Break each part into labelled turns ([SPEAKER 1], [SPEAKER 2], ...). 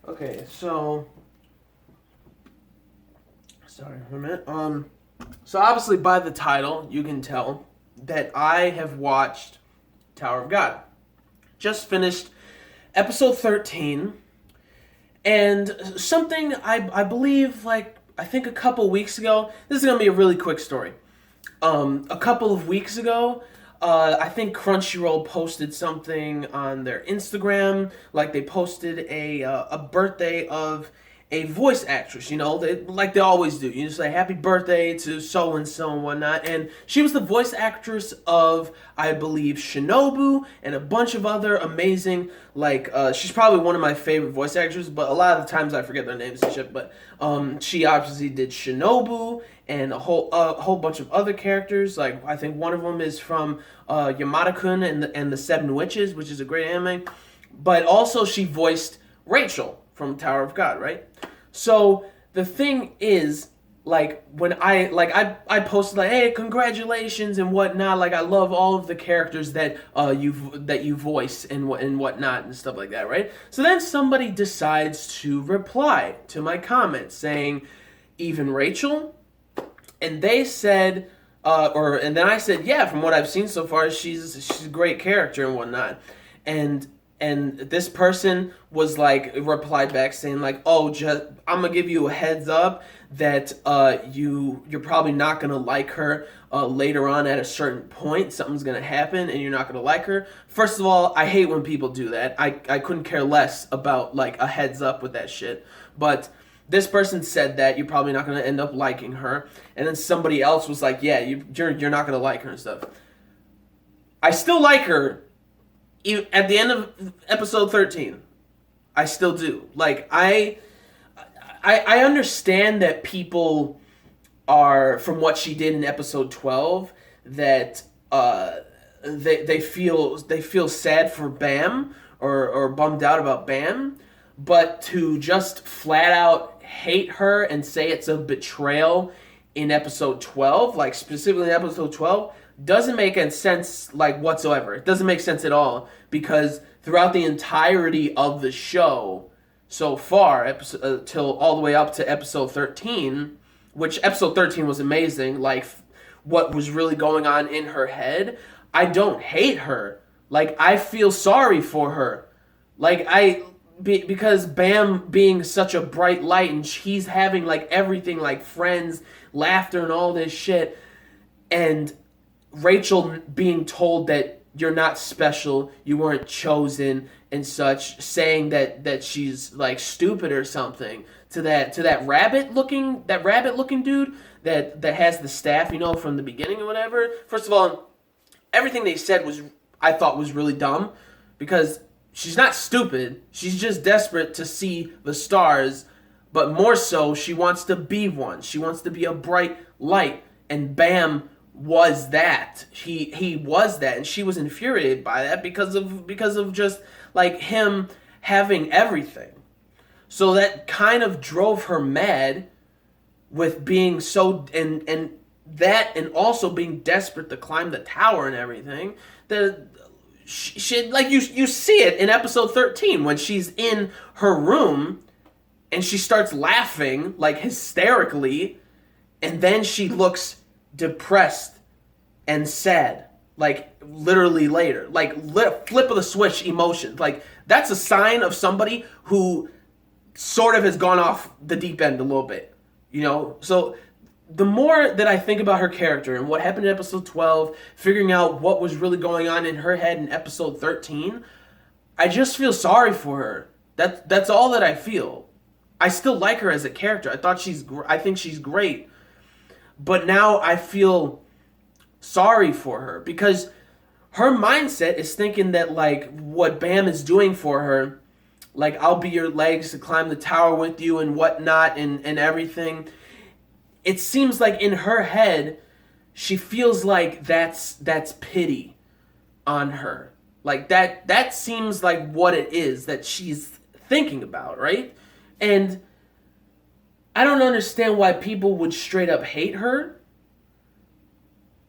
[SPEAKER 1] Okay, so sorry for a minute. So obviously by the title, you can tell that I have watched Tower of God. Just finished episode 13, and something I believe like I think a couple weeks ago. This is gonna be a really quick story. A couple of weeks ago, I think Crunchyroll posted something on their Instagram. Like they posted a birthday of a voice actress. You know, like they always do. You just say happy birthday to so and whatnot. And she was the voice actress of, I believe, Shinobu and a bunch of other amazing. Like she's probably one of my favorite voice actors, but a lot of the times I forget their names and shit. But she obviously did Shinobu and a whole bunch of other characters. Like I think one of them is from Yamada-kun and the Seven Witches, which is a great anime. But also she voiced Rachel from Tower of God, right? So the thing is, like when I posted like, hey, congratulations and whatnot. Like I love all of the characters that you voice and whatnot and stuff like that, right? So then somebody decides to reply to my comment saying, even Rachel, and they said, and then I said, yeah, from what I've seen so far, she's a great character and whatnot, and this person was like replied back saying like, oh, just I'm gonna give you a heads up that you're probably not gonna like her later on at a certain point. Something's gonna happen and you're not gonna like her. First of all, I hate when people do that. I couldn't care less about like a heads up with that shit, but this person said that you're probably not going to end up liking her, and then somebody else was like, yeah, you're not going to like her and stuff. I still like her at the end of episode 13. I still do. Like I understand that people are, from what she did in episode 12, that they feel sad for Bam, or bummed out about Bam, but to just flat out hate her and say it's a betrayal in episode 12, like specifically in episode 12, doesn't make any sense, like whatsoever. It doesn't make sense at all, because throughout the entirety of the show so far, till all the way up to episode 13, which episode 13 was amazing, like what was really going on in her head, I don't hate her. Like I feel sorry for her. Like because Bam being such a bright light and he's having like everything, like friends, laughter, and all this shit, and Rachel being told that you're not special, you weren't chosen, and such, saying that she's like stupid or something, to that rabbit looking dude that has the staff, you know, from the beginning or whatever. First of all, everything they said was, I thought, was really dumb, because she's not stupid. She's just desperate to see the stars, but more so, she wants to be one. She wants to be a bright light, and Bam was that. He was that, and she was infuriated by that because of just like him having everything. So that kind of drove her mad, with being so and that, and also being desperate to climb the tower and everything. The she like you see it in episode 13 when she's in her room and she starts laughing like hysterically, and then she looks depressed and sad, like literally later, like flip of the switch emotions. Like that's a sign of somebody who sort of has gone off the deep end a little bit, you know. So the more that I think about her character and what happened in episode 12, figuring out what was really going on in her head in episode 13, I just feel sorry for her. That's all that I feel. I still like her as a character. I think she's great. But now I feel sorry for her, because her mindset is thinking that like what Bam is doing for her, like I'll be your legs to climb the tower with you and whatnot, and everything. It seems like in her head, she feels like that's pity on her. Like that seems like what it is that she's thinking about, right? And I don't understand why people would straight up hate her,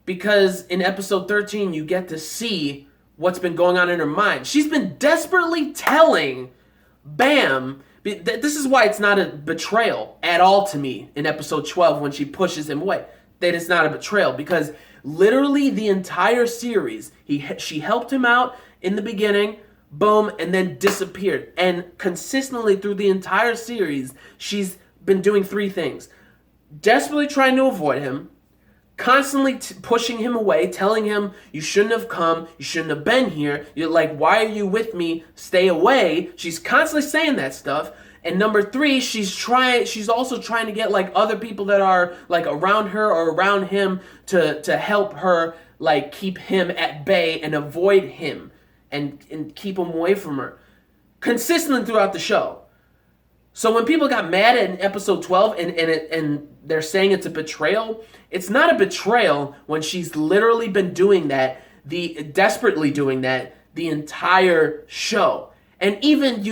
[SPEAKER 1] because in episode 13 you get to see what's been going on in her mind. She's been desperately telling Bam This is why it's not a betrayal at all to me in episode 12 when she pushes him away. That it's not a betrayal because literally the entire series, she helped him out in the beginning, boom, and then disappeared. And consistently through the entire series, she's been doing three things. Desperately trying to avoid him, constantly pushing him away, telling him, you shouldn't have come, you shouldn't have been here, you're like, why are you with me, stay away. She's constantly saying that stuff. And number three, she's also trying to get like other people that are like around her or around him to help her like keep him at bay and avoid him and keep him away from her consistently throughout the show. So when people got mad in episode 12 and they're saying it's a betrayal, it's not a betrayal when she's literally been doing that, desperately doing that the entire show. And even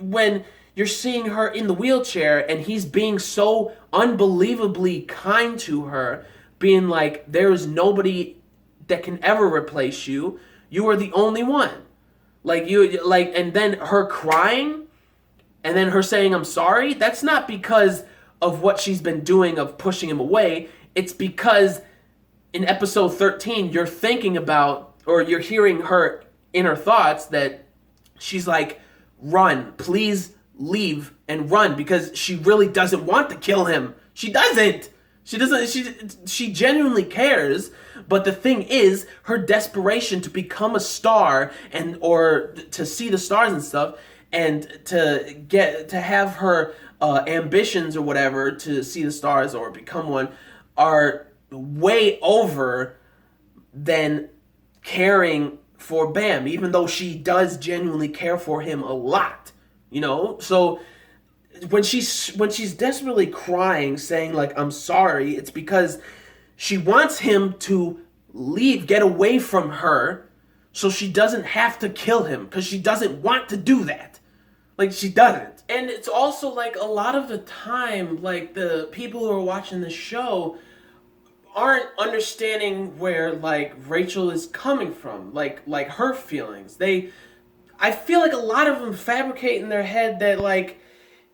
[SPEAKER 1] when you're seeing her in the wheelchair and he's being so unbelievably kind to her, being like, there is nobody that can ever replace you. You are the only one. And then her crying and then her saying, I'm sorry, that's not because of what she's been doing of pushing him away. It's because in episode 13, you're thinking about, or you're hearing her inner thoughts that she's like, run, please leave and run, because she really doesn't want to kill him. She doesn't. She genuinely cares, but the thing is, her desperation to become a star or to see the stars and stuff, and to have her ambitions or whatever to see the stars or become one are way over than caring for Bam, even though she does genuinely care for him a lot, So when she's desperately crying, saying like, I'm sorry, it's because she wants him to leave, get away from her, so she doesn't have to kill him, because she doesn't want to do that. Like, she doesn't. And it's also like a lot of the time, like the people who are watching the show aren't understanding where like Rachel is coming from, like her feelings. I feel like a lot of them fabricate in their head that like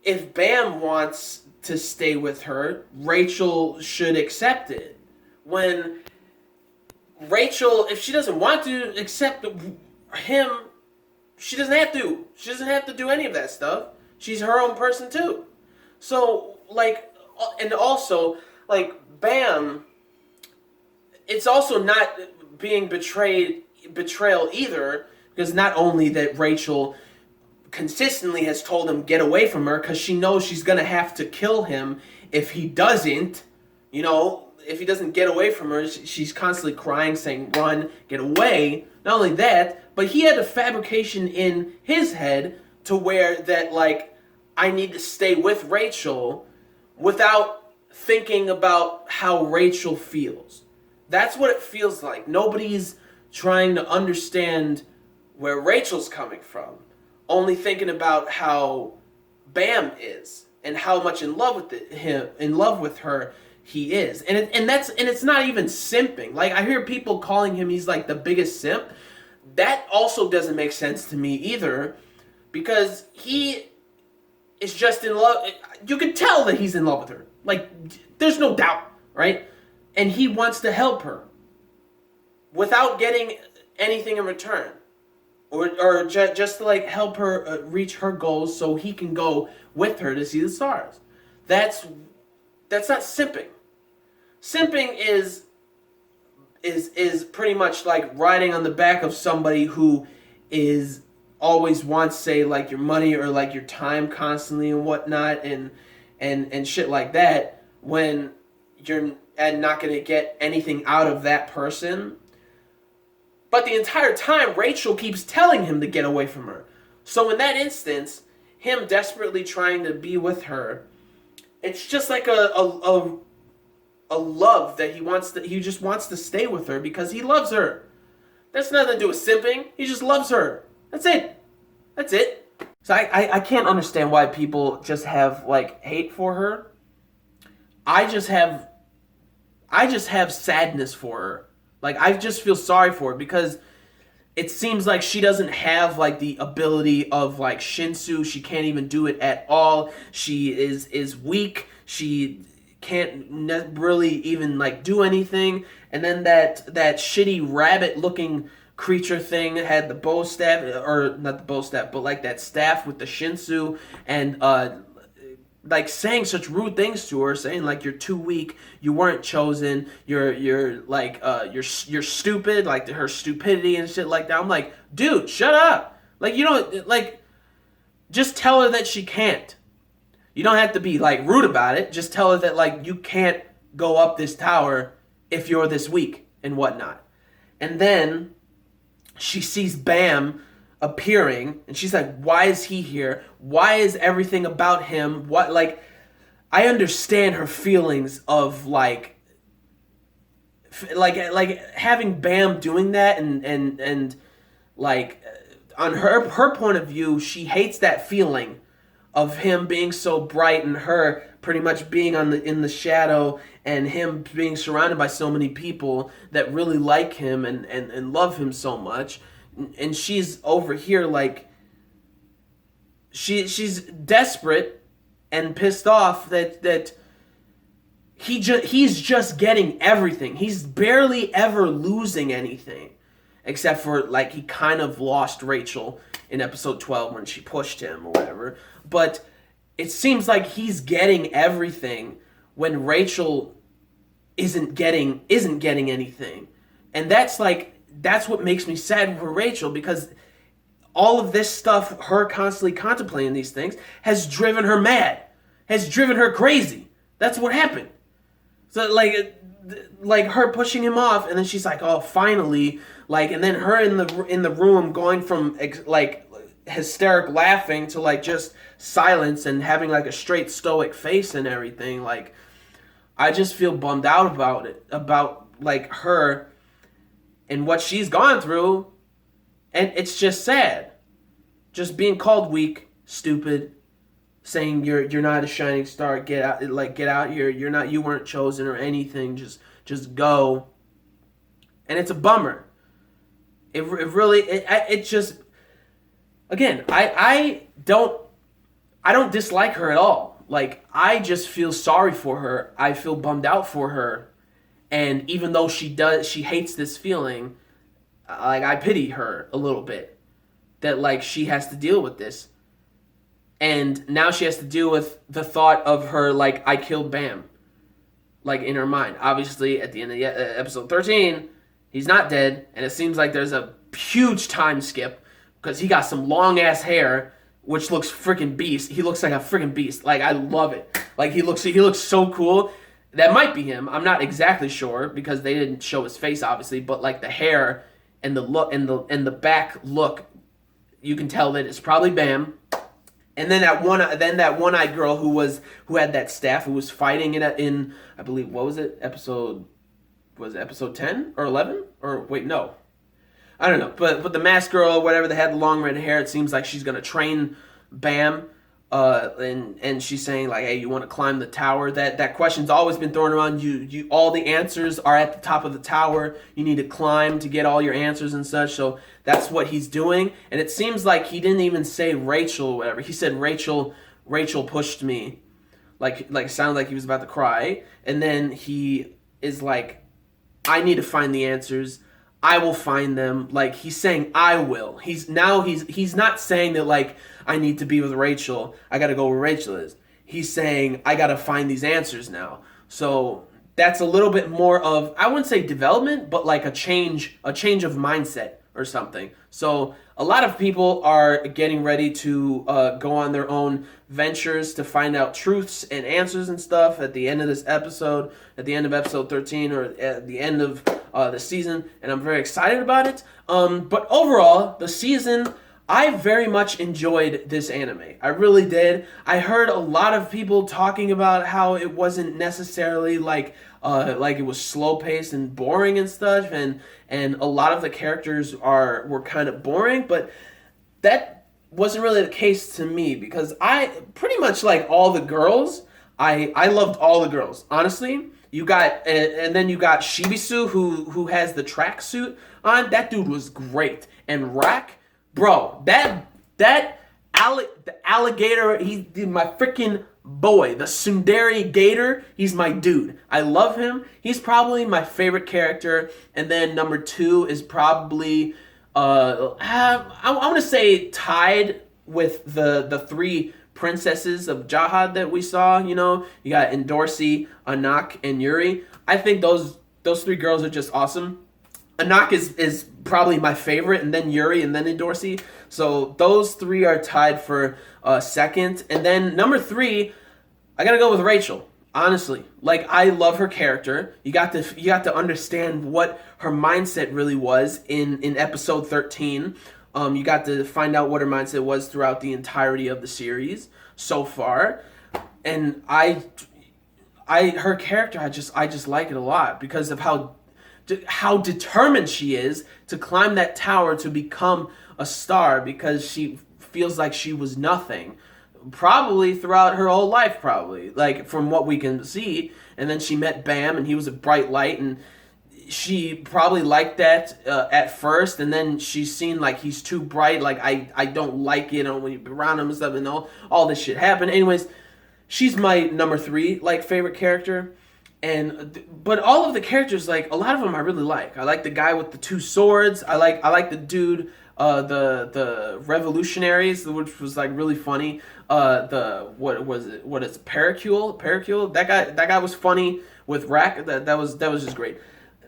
[SPEAKER 1] if Bam wants to stay with her, Rachel should accept it. When Rachel, if she doesn't want to accept him, she doesn't have to. She doesn't have to do any of that stuff. She's her own person too. So like, and also like Bam, it's also not being betrayal either, because not only that Rachel consistently has told him get away from her, because she knows she's gonna have to kill him if he doesn't, if he doesn't get away from her. She's constantly crying, saying run, get away. Not only that, but he had a fabrication in his head to where that like, I need to stay with Rachel without thinking about how Rachel feels. That's what it feels like. Nobody's trying to understand where Rachel's coming from. Only thinking about how Bam is and how much in love with her he is. And it's not even simping. Like, I hear people calling him, he's like the biggest simp. That also doesn't make sense to me either, because he is just in love. You can tell that he's in love with her. Like, there's no doubt, right? And he wants to help her without getting anything in return, or just to like help her reach her goals so he can go with her to see the stars. That's not simping. Simping is pretty much like riding on the back of somebody who is always wants, say, like your money or like your time constantly and whatnot and shit like that, when you're not going to get anything out of that person. But the entire time, Rachel keeps telling him to get away from her. So in that instance, him desperately trying to be with her, it's just like a love that he just wants to stay with her because he loves her. That's nothing to do with simping. He just loves her. That's it. So I can't understand why people just have like hate for her. I just have sadness for her. Like, I just feel sorry for her, because it seems like she doesn't have like the ability of like Shinsu. She can't even do it at all. She is weak. She can't really even like do anything. And then that shitty rabbit looking creature thing had the bow staff, or not the bow staff, but like that staff with the Shinsu, and like saying such rude things to her, saying like you're too weak, you weren't chosen, you're like you're stupid, like her stupidity and shit like that. I'm like, dude, shut up. Like, you don't, like, just tell her that she can't. You don't have to be like rude about it. Just tell her that like you can't go up this tower if you're this weak and whatnot. And then she sees Bam appearing, and she's like, why is he here? Why is everything about him? What, like, I understand her feelings of like having Bam doing that, and like on her point of view, she hates that feeling of him being so bright and her pretty much being in the shadow, and him being surrounded by so many people that really like him and love him so much. And she's over here like she's desperate and pissed off that he's just getting everything. He's barely ever losing anything, except for like he kind of lost Rachel in episode 12 when she pushed him or whatever. But it seems like he's getting everything when Rachel isn't getting anything. And that's what makes me sad for Rachel, because all of this stuff, her constantly contemplating these things, has driven her mad, has driven her crazy. That's what happened. So like her pushing him off, and then she's like, oh, finally, like, and then her in the room going from like hysteric laughing to like just silence and having like a straight stoic face and everything. Like, I just feel bummed out about it, about like her and what she's gone through, and it's just sad. Just being called weak, stupid, saying you're not a shining star, get out here, you weren't chosen or anything, just go. And it's a bummer. It just, again, I don't dislike her at all. Like, I just feel sorry for her. I feel bummed out for her. And even though she hates this feeling, like, I pity her a little bit. That, like, she has to deal with this. And now she has to deal with the thought of her, like, I killed Bam. Like, in her mind. Obviously, at the end of episode 13, he's not dead. And it seems like there's a huge time skip, because he got some long-ass hair, which looks freaking beast. He looks like a freaking beast. Like, I love it. Like, he looks so cool. That might be him. I'm not exactly sure, because they didn't show his face, obviously. But like the hair and the look and the back look, you can tell that it's probably Bam. And then that one-eyed girl who had that staff, who was fighting in I believe, what was it? Episode 10 or 11? Or wait, no. I don't know. But the masked girl or whatever that had the long red hair, it seems like she's gonna train Bam. And she's saying like, hey, you want to climb the tower? That question's always been thrown around. You all the answers are at the top of the tower. You need to climb to get all your answers and such. So that's what he's doing. And it seems like he didn't even say Rachel or whatever. He said Rachel pushed me. Like sounded like he was about to cry. And then he is like, I need to find the answers. I will find them. Like, he's saying I will. He's not saying that like, I need to be with Rachel. I gotta go where Rachel is. He's saying I gotta find these answers now. So that's a little bit more of, I wouldn't say development, but like a change of mindset or something. So a lot of people are getting ready to go on their own ventures to find out truths and answers and stuff at the end of this episode, at the end of episode 13, or at the end of the season, and I'm very excited about it. But overall, the season, I very much enjoyed this anime. I really did. I heard a lot of people talking about how it wasn't necessarily like it was slow paced and boring and stuff, and a lot of the characters were kind of boring, but that wasn't really the case to me, because I pretty much like all the girls. I loved all the girls, honestly. You got and then you got Shibisu who has the tracksuit on. That dude was great. And Rack, bro, the alligator, he's my freaking boy. The Tsundere Gator, he's my dude. I love him. He's probably my favorite character. And then number 2 is probably I want to say tied with the 3 princesses of Jahad that we saw. You know, you got Endorsi, Anak, and Yuri. I think those 3 girls are just awesome. Anak is probably my favorite, and then Yuri, and then Endorsi. So those 3 are tied for second. And then number 3, I gotta go with Rachel. Honestly, like, I love her character. You got to understand what her mindset really was in episode 13. You got to find out what her mindset was throughout the entirety of the series so far, and her character, I just like it a lot because of how determined she is to climb that tower to become a star, because she feels like she was nothing probably throughout her whole life, probably, like, from what we can see. And then she met Bam, and he was a bright light, and she probably liked that at first, and then she's seen like he's too bright, like I don't like it, when you're around him and stuff, and all this shit happened. Anyways, she's my number 3 like favorite character. But all of the characters, like, a lot of them I really like. I like the guy with the 2 swords. I like the dude, the revolutionaries, which was like really funny. What was it? What is Pericule? That guy was funny with Rack. That was just great.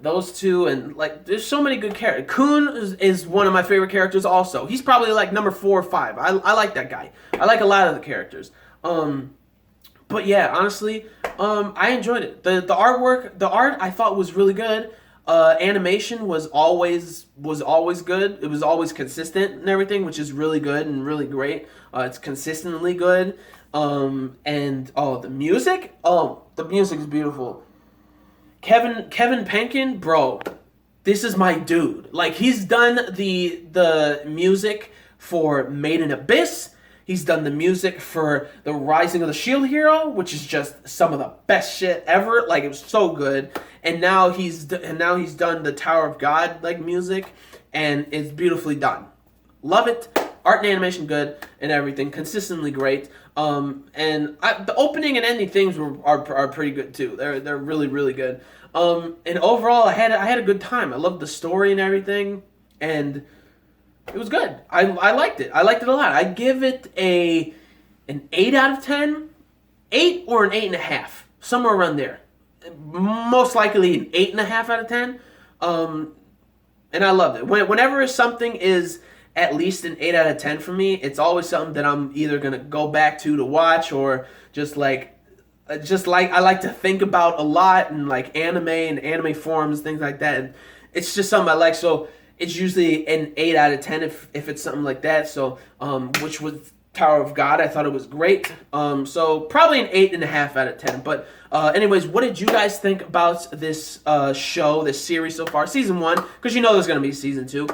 [SPEAKER 1] Those 2, and like, there's so many good characters. Kun is one of my favorite characters also. He's probably like number 4 or 5. I like that guy. I like a lot of the characters. But yeah, honestly, I enjoyed it. The art I thought was really good. Animation was always good. It was always consistent and everything, which is really good and really great. It's consistently good. The music is beautiful. Kevin Penkin, bro, this is my dude. Like, he's done the music for Made in Abyss. He's done the music for The Rising of the Shield Hero, which is just some of the best shit ever. Like, it was so good. And now he's done the Tower of God like music, and it's beautifully done. Love it. Art and animation good and everything, consistently great. The opening and ending themes are pretty good too. They're really, really good. And overall, I had a good time. I loved the story and everything, and it was good. I liked it. I liked it a lot. I give it an 8 out of 10, 8 or an 8.5, somewhere around there. Most likely an 8.5 out of 10. And I loved it. Whenever something is at least an 8 out of 10 for me, it's always something that I'm either gonna go back to watch, or just like I like to think about a lot, and like anime and anime forums, things like that. And it's just something I like. So it's usually an 8 out of 10 if it's something like that. So which was Tower of God. I thought it was great. So probably an 8.5 out of 10. But anyways, what did you guys think about this show, this series so far? Season 1, because you know there's going to be season 2.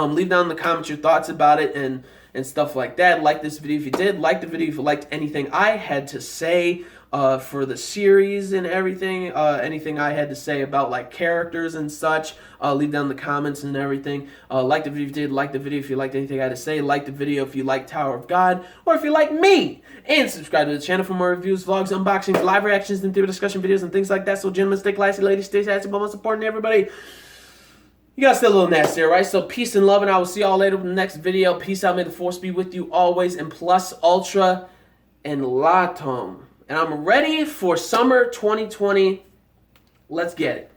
[SPEAKER 1] Leave down in the comments your thoughts about it and stuff like that. Like this video if you did. Like the video if you liked anything I had to say for the series and everything. Anything I had to say about like characters and such. Leave down in the comments and everything. Like the video if you did. Like the video if you liked anything I had to say. Like the video if you like Tower of God, or if you like me. And subscribe to the channel for more reviews, vlogs, unboxings, live reactions, and theater discussion videos and things like that. So gentlemen, stay classy, ladies, stay sassy, but most important, everybody, you guys stay a little nasty, alright? So peace and love, and I will see y'all later in the next video. Peace out, may the force be with you always, and plus ultra and latom. And I'm ready for summer 2020. Let's get it.